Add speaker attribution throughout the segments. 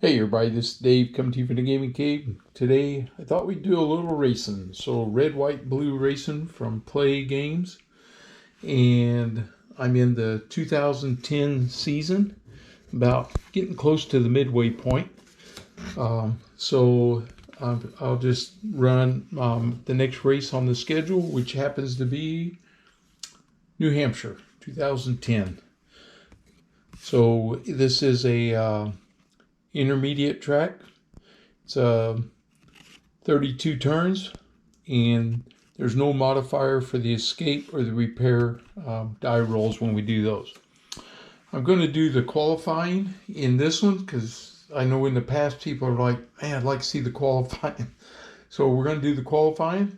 Speaker 1: Hey everybody, this is Dave coming to you from the Gaming Cave. Today I thought we'd do a little racing. So Red White Blue Racin from Plaay Games. And I'm in the 2010 season, about getting close to the midway point. So I'll just run the next race on the schedule, which happens to be New Hampshire, 2010. So this is a intermediate track. It's 32 turns, and there's no modifier for the escape or the repair die rolls when we do those. I'm going to do the qualifying in this one because I know in the past people are like, man, I'd like to see the qualifying. So we're going to do the qualifying,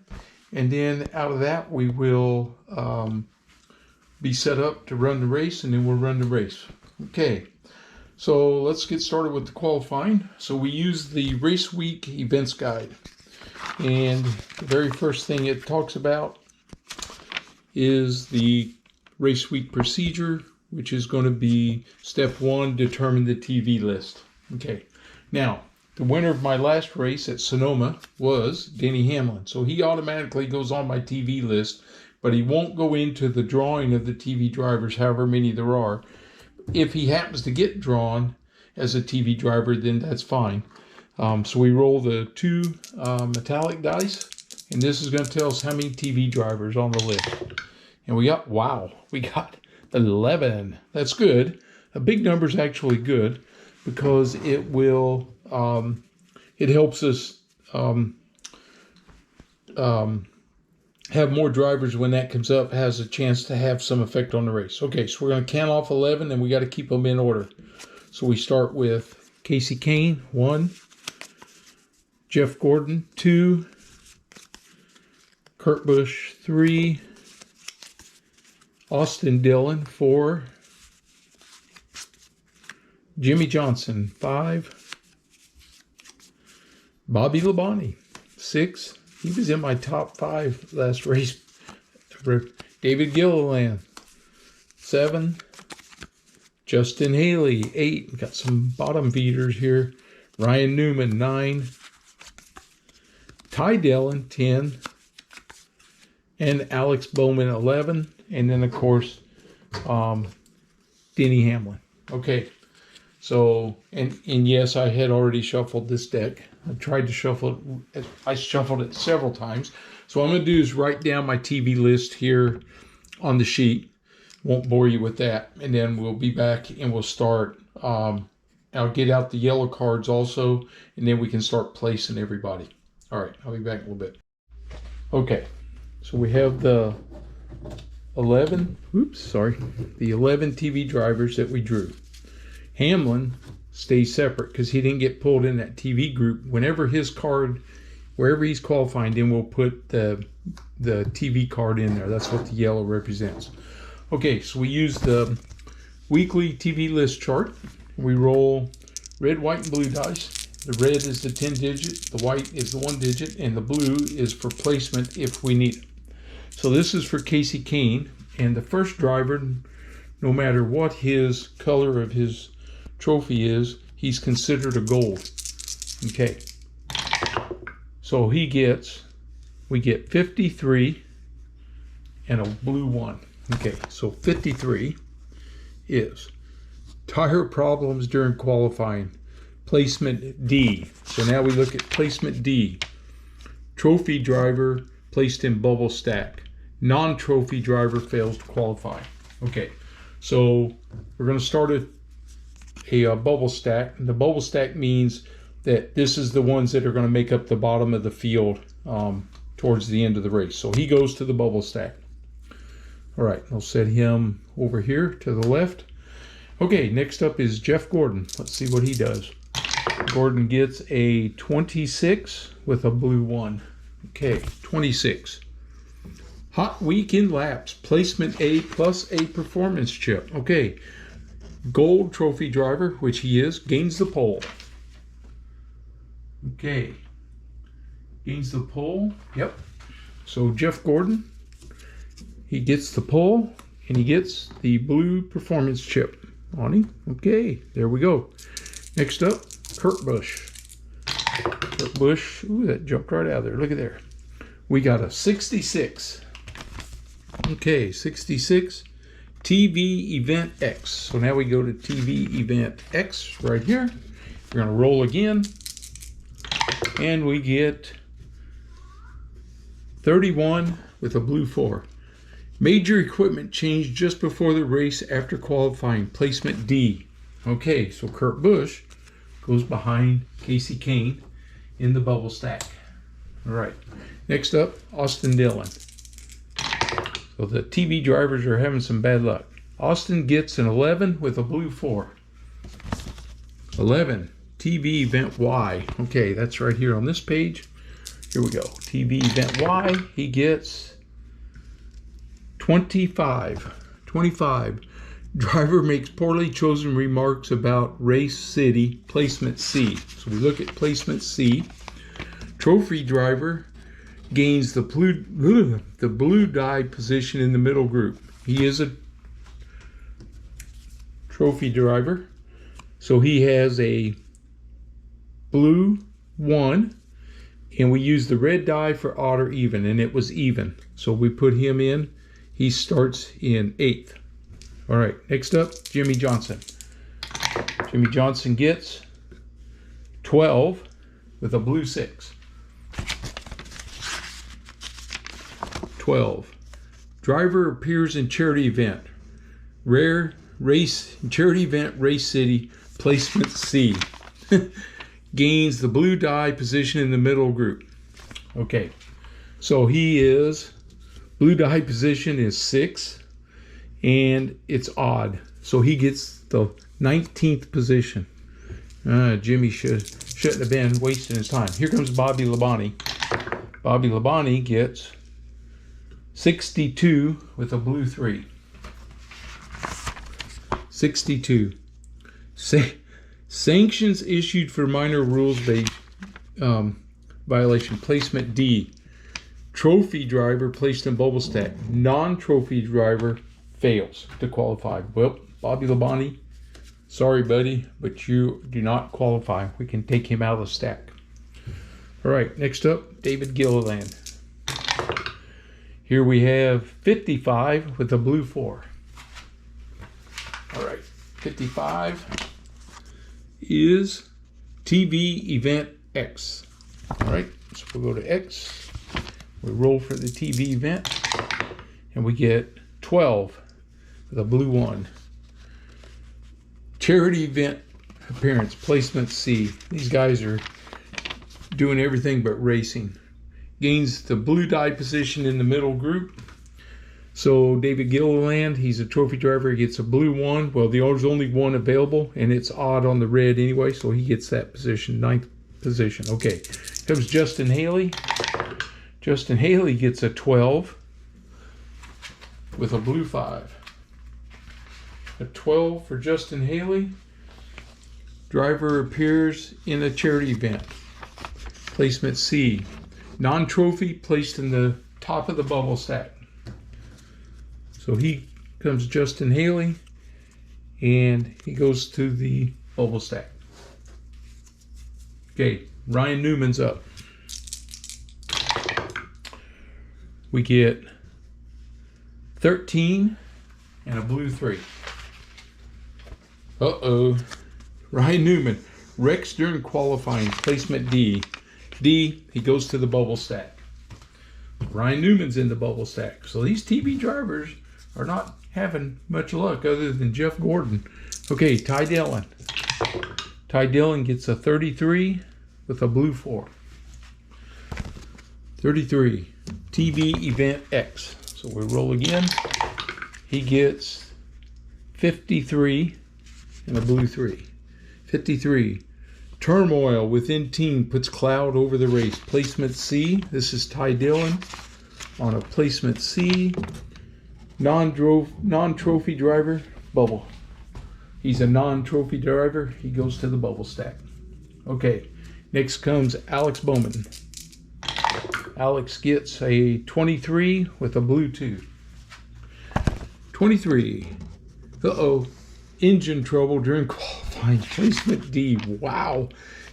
Speaker 1: and then out of that we will be set up to run the race, and then we'll run the race. Okay. So let's get started with the qualifying. So we use the Race Week Events Guide. And the very first thing it talks about is the Race Week procedure, which is going to be step 1, determine the TV list. Okay. Now, the winner of my last race at Sonoma was Denny Hamlin. So he automatically goes on my TV list, but he won't go into the drawing of the TV drivers, however many there are. If he happens to get drawn as a TV driver, then that's fine. So we roll the 2 metallic dice, and this is going to tell us how many TV drivers on the list. And we got 11. That's good. A big number is actually good because it will it helps us have more drivers when that comes up, has a chance to have some effect on the race. Okay, so we're going to count off 11, and we got to keep them in order. So we start with Kasey Kahne, 1, Jeff Gordon, 2, Kurt Busch, 3, Austin Dillon, 4, Jimmie Johnson, 5, Bobby Labonte, 6. He was in my top 5 last race. David Gilliland, 7. Justin Haley, 8. Got some bottom feeders here. Ryan Newman, 9. Ty Dillon, 10. And Alex Bowman, 11. And then, of course, Denny Hamlin. Okay. So, and yes, I had already shuffled this deck. I tried to shuffle it. I shuffled it several times. So what I'm going to do is write down my TV list here on the sheet. Won't bore you with that. And then we'll be back and we'll start. I'll get out the yellow cards also, and then we can start placing everybody. All right, I'll be back in a little bit. Okay, so we have the 11 TV drivers that we drew. Hamlin stays separate because he didn't get pulled in that TV group. Whenever his card, wherever he's qualifying, then we'll put the TV card in there. That's what the yellow represents. Okay, so we use the weekly TV list chart. We roll red, white, and blue dice. The red is the 10 digit, the white is the 1 digit, and the blue is for placement if we need it. So this is for Kasey Kahne, and the first driver, no matter what his color of his trophy is, he's considered a gold. Okay. So we get 53 and a blue 1. Okay, so 53 is tire problems during qualifying, placement D. So now we look at placement D. Trophy driver placed in bubble stack. Non-trophy driver fails to qualify. Okay, so we're going to start a bubble stack. And the bubble stack means that this is the ones that are going to make up the bottom of the field towards the end of the race. So he goes to the bubble stack. All right, I'll set him over here to the left. Okay, next up is Jeff Gordon. Let's see what he does. Gordon gets a 26 with a blue 1. Okay, 26. Hot weekend laps, placement A plus a performance chip. Okay, gold trophy driver, which he is, gains the pole. Okay, gains the pole. Yep. So Jeff Gordon, he gets the pole, and he gets the blue performance chip on him. Okay, there we go. Next up, Kurt Busch. Kurt Busch, ooh, that jumped right out of there. Look at there. We got a 66. Okay, 66. TV Event X. So now we go to TV Event X right here. We're going to roll again. And we get 31 with a blue 4. Major equipment change just before the race after qualifying. Placement D. Okay, so Kurt Busch goes behind Casey Kane in the bubble stack. All right, next up, Austin Dillon. So the TV drivers are having some bad luck. Austin gets an 11 with a blue 4. 11, TV Event Y. Okay, that's right here on this page. Here we go. TV Event Y, he gets 25. 25. Driver makes poorly chosen remarks about race city, placement C. So we look at placement C. Trophy driver gains the blue die position in the middle group. He is a trophy driver, so he has a blue 1, and we use the red die for odd or even, and it was even. So we put him in. He starts in 8th. All right, next up, Jimmy Johnson. Jimmy Johnson gets 12 with a blue 6. 12. Driver appears in charity event. Rare race, charity event, race city, placement C. Gains the blue die position in the middle group. Okay, so he is, blue die position is 6, and it's odd. So he gets the 19th position. Jimmy shouldn't have been wasting his time. Here comes Bobby Labonte. Bobby Labonte gets 62 with a blue 3. 62. Sanctions issued for minor rules violation. Placement D. Trophy driver placed in bubble stack. Non-trophy driver fails to qualify. Well, Bobby Labonte, sorry, buddy, but you do not qualify. We can take him out of the stack. All right, next up, David Gilliland. Here we have 55 with a blue 4. All right, 55 is TV Event X. All right, so we'll go to X. We roll for the TV event, and we get 12 with a blue 1. Charity event appearance, placement C. These guys are doing everything but racing. Gains the blue die position in the middle group. So David Gilliland, he's a trophy driver. He gets a blue 1. Well, there's only one available, and it's odd on the red anyway, so he gets that position, 9th position. Okay, comes Justin Haley. Justin Haley gets a 12 with a blue 5. A 12 for Justin Haley. Driver appears in a charity event. Placement C. Non-trophy placed in the top of the bubble stack. So he comes Justin Haley, and he goes to the bubble stack. Okay, Ryan Newman's up. We get 13 and a blue 3. Uh-oh. Ryan Newman wrecks during qualifying, placement D. D, he goes to the bubble stack. Ryan Newman's in the bubble stack. So these TV drivers are not having much luck other than Jeff Gordon. Okay, Ty Dillon. Ty Dillon gets a 33 with a blue 4. 33. TV Event X. So we roll again. He gets 53 and a blue 3. 53. Turmoil within team puts cloud over the race. Placement C. This is Ty Dillon on a placement C. Non-trophy driver, bubble. He's a non-trophy driver. He goes to the bubble stack. Okay, next comes Alex Bowman. Alex gets a 23 with a blue 2. 23. Uh-oh. Engine trouble during qualifying. qualifying placement D. Wow.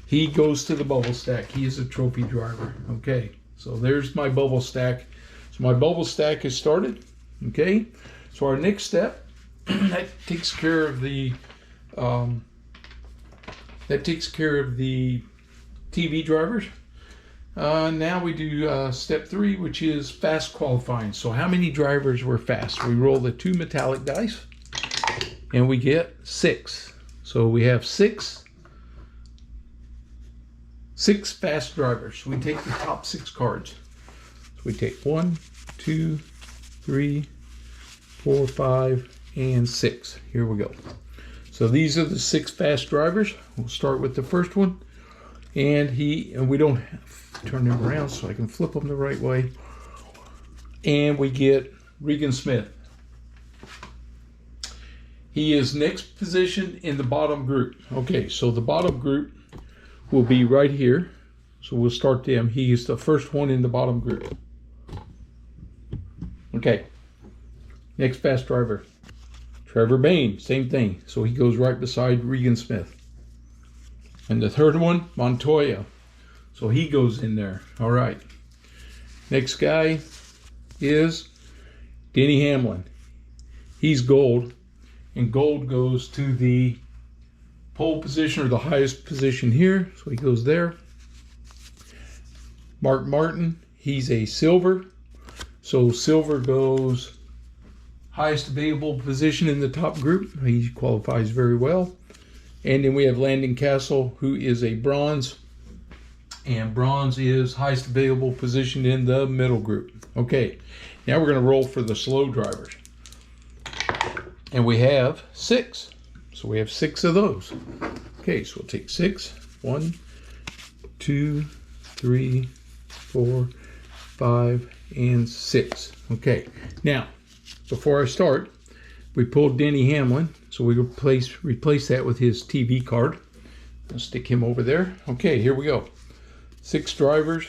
Speaker 1: He goes to the bubble stack. He is a trophy driver. Okay, so there's my bubble stack. So my bubble stack is started. Okay, so our next step, that takes care of the TV drivers. Now we do step 3, which is fast qualifying. So how many drivers were fast? We roll the 2 metallic dice and we get 6. So we have six fast drivers. We take the top 6 cards. So we take 1, 2, 3, 4, 5, and 6. Here we go. So these are the 6 fast drivers. We'll start with the first one. And we don't have to turn them around so I can flip them the right way. And we get Regan Smith. He is next position in the bottom group. Okay, so the bottom group will be right here. So we'll start them. He is the first one in the bottom group. Okay, next fast driver. Trevor Bain, same thing. So he goes right beside Regan Smith. And the third one, Montoya. So he goes in there. All right. Next guy is Denny Hamlin. He's gold. And gold goes to the pole position, or the highest position here. So he goes there. Mark Martin, he's a silver. So silver goes highest available position in the top group. He qualifies very well. And then we have Landon Castle, who is a bronze. And bronze is highest available position in the middle group. Okay, now we're going to roll for the slow drivers. And we have 6. So we have 6 of those. Okay, so we'll take 6. 1, 2, 3, 4, 5, and 6. Okay, now, before I start, we pulled Denny Hamlin. So we replace that with his TV card. I'll stick him over there. Okay, here we go. 6 drivers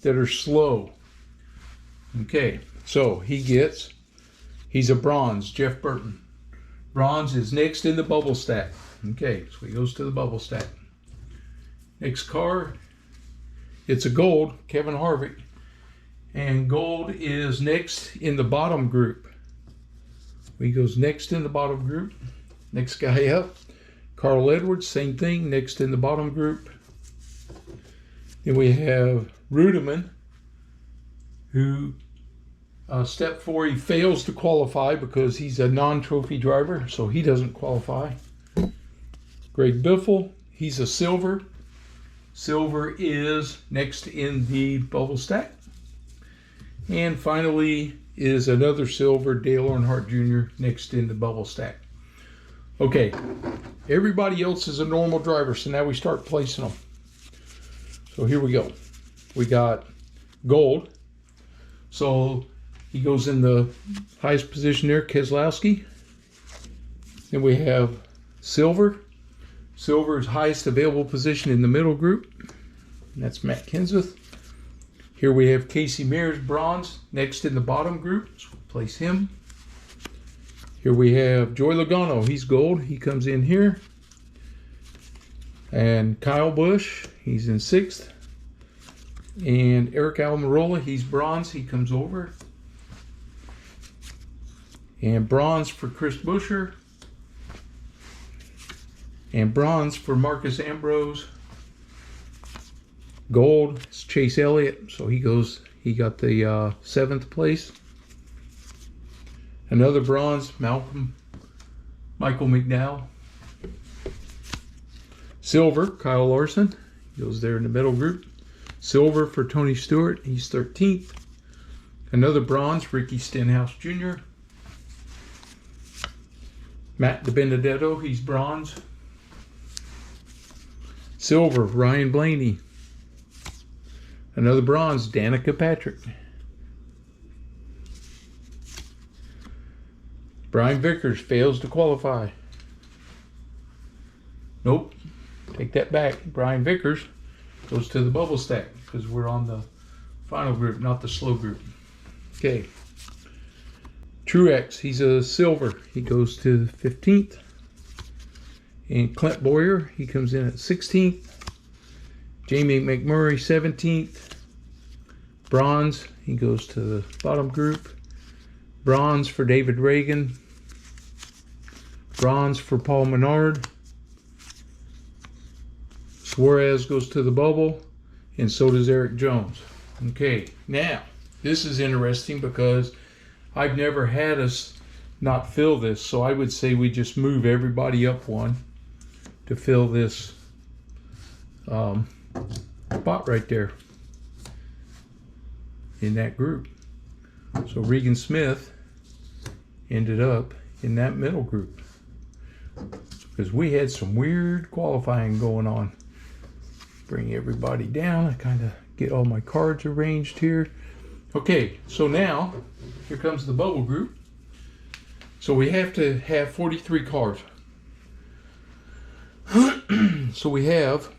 Speaker 1: that are slow. Okay, so he's a bronze, Jeff Burton. Bronze is next in the bubble stack. Okay, so he goes to the bubble stack. Next car, it's a gold, Kevin Harvick. And gold is next in the bottom group. He goes next in the bottom group. Next guy up, Carl Edwards, same thing, next in the bottom group. Then we have Rudiman, who step 4, he fails to qualify because he's a non-trophy driver, so he doesn't qualify. Greg Biffle, he's a silver. Silver is next in the bubble stack. And finally is another silver, Dale Earnhardt Jr., next in the bubble stack. Okay, everybody else is a normal driver, so now we start placing them. So here we go. We got gold. So he goes in the highest position there, Keselowski. Then we have silver. Silver is highest available position in the middle group. And that's Matt Kenseth. Here we have Casey Mears, bronze, next in the bottom group. So we'll place him. Here we have Joey Logano. He's gold. He comes in here. And Kyle Busch, he's in 6th. And Eric Almirola, he's bronze. He comes over. And bronze for Chris Buescher. And bronze for Marcus Ambrose. Gold is Chase Elliott. So he got the 7th place. Another bronze, Michael McDowell. Silver, Kyle Larson. He goes there in the middle group. Silver for Tony Stewart. He's 13th. Another bronze, Ricky Stenhouse Jr. Matt DiBenedetto, he's bronze. Silver, Ryan Blaney. Another bronze, Danica Patrick. Brian Vickers fails to qualify. Nope. Take that back. Brian Vickers goes to the bubble stack because we're on the final group, not the slow group. Okay. Truex, he's a silver. He goes to 15th. And Clint Boyer, he comes in at 16th. Jamie McMurray, 17th. Bronze, he goes to the bottom group. Bronze for David Reagan. Bronze for Paul Menard. Suarez goes to the bubble, and so does Eric Jones. Okay, now, this is interesting because I've never had us not fill this, so I would say we just move everybody up one to fill this spot right there in that group. So Regan Smith ended up in that middle group because we had some weird qualifying going on. Bring everybody down. I kind of get all my cards arranged here. Okay, so now here comes the bubble group. So we have to have 43 cards. So we have,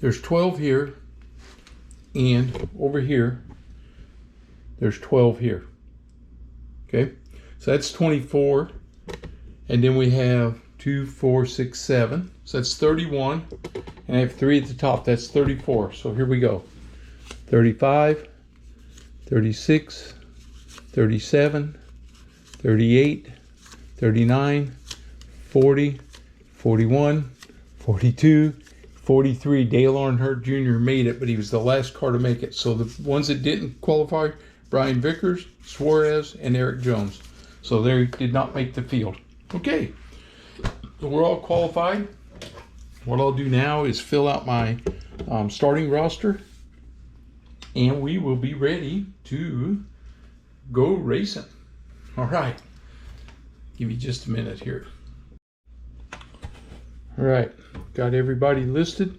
Speaker 1: there's 12 here, and over here there's 12 here. Okay, so that's 24, and then we have 2, 4, 6, 7, so that's 31, and I have 3 at the top. That's 34. So here we go: 35, 36, 37, 38, 39, 40, 41, 42, 43. Dale Earnhardt Jr. made it, but he was the last car to make it. So the ones that didn't qualify: Brian Vickers, Suarez, and Eric Jones. So they did not make the field. Okay, so we're all qualified. What I'll do now is fill out my starting roster, and we will be ready to go racing. All right, give me just a minute here. All right, got everybody listed.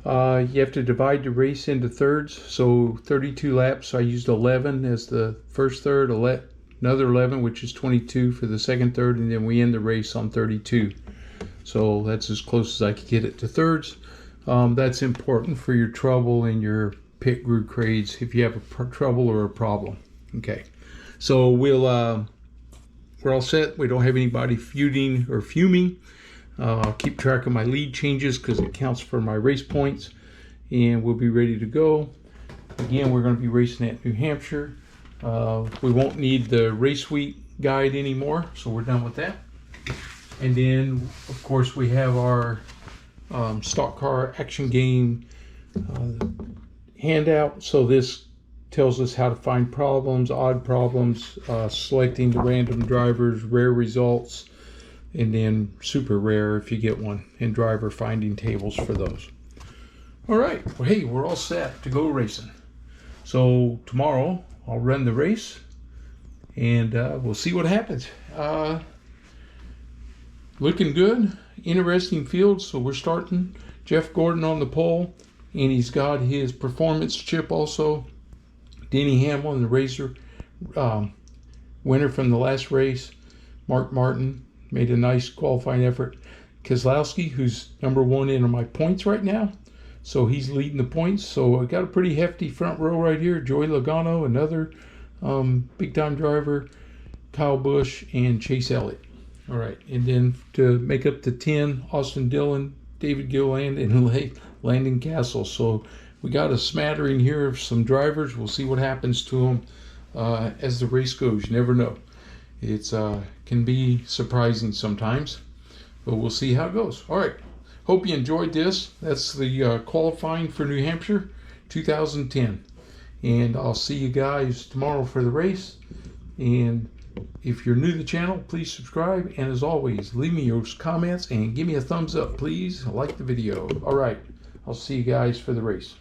Speaker 1: You have to divide the race into thirds, so 32 laps. I used 11 as the first third, another 11, which is 22 for the second third, and then we end the race on 32. So that's as close as I could get it to thirds. That's important for your trouble in your pit group grades if you have a trouble or a problem. Okay, so we're all set. We don't have anybody feuding or fuming. I'll keep track of my lead changes because it counts for my race points, and we'll be ready to go. Again, we're going to be racing at New Hampshire. We won't need the race week guide anymore, so we're done with that. And then, of course, we have our stock car action game handout. So this tells us how to find problems, odd problems, selecting the random drivers, rare results, and then super rare if you get one, and driver finding tables for those. All right, well, hey, we're all set to go racing. So tomorrow I'll run the race, and we'll see what happens. Looking good, interesting field. So we're starting Jeff Gordon on the pole, and he's got his performance chip also. Denny Hamlin, the racer, winner from the last race. Mark Martin made a nice qualifying effort. Keselowski, who's #1 in my points right now, so he's leading the points. So I got a pretty hefty front row right here. Joey Logano, another big-time driver, Kyle Busch, and Chase Elliott. All right, and then to make up the 10, Austin Dillon, David Gilliland, and Landon Castle. So we got a smattering here of some drivers. We'll see what happens to them as the race goes. You never know. It's can be surprising sometimes, but we'll see how it goes. All right, hope you enjoyed this. That's the qualifying for New Hampshire 2010, and I'll see you guys tomorrow for the race. And if you're new to the channel, please subscribe, and as always, leave me your comments and give me a thumbs up, please. Like the video. All right, I'll see you guys for the race.